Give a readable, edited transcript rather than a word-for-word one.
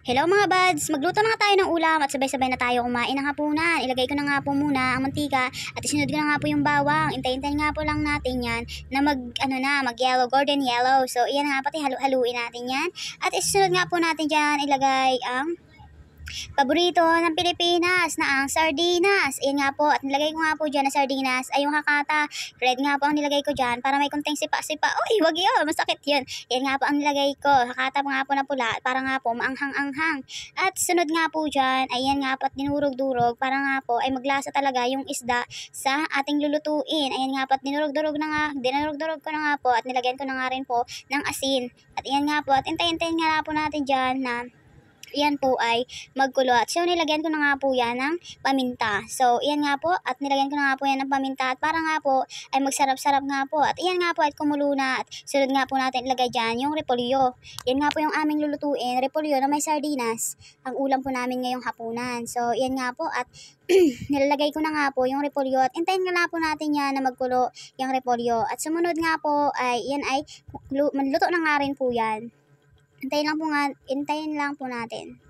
Hello mga buds! Magluto na nga tayo ng ulam at sabay-sabay na tayo kumain ng hapunan. Ilagay ko na nga po muna ang mantika at isunod ko na nga po yung bawang. Intayin-tayin nga po lang natin yan na mag yellow, golden yellow. So iyan nga pati haluin natin yan. At isunod nga po natin dyan ilagay ang paborito ng Pilipinas na ang sardinas. Ayan nga po, at nilagay ko nga po dyan na sardinas ay yung hakata. Red nga po ang nilagay ko dyan para may konting sipa-sipa. Uy, wag yun, masakit yun. Ayan nga po ang nilagay ko. Hakata pa nga po na pula para nga po maanghang-anghang. At sunod nga po dyan, ayan nga po at dinurog-durog para nga po ay maglasa talaga yung isda sa ating lulutuin. Ayan nga po at dinurog-durog ko na nga po at nilagyan ko na nga rin po ng asin. At ayan nga po at intayin-tayin nga po natin dyan na yan po ay magkulo. At so, nilagyan ko na nga po yan ng paminta. So, yan nga po. At nilagyan ko na nga po yan ng paminta. At para nga po ay magsarap-sarap nga po. At yan nga po at kumulo na. At sunod nga po natin ilagay dyan yung repolyo. Yan nga po yung aming lulutuin. Repolyo na may sardinas. Ang ulam po namin ngayong hapunan. So, yan nga po. At nilalagay ko na nga po yung repolyo. At intayin nga po natin yan na magkulo yung repolyo. At sumunod nga po ay yan ay luto na nga rin po yan. Hintayin lang po natin.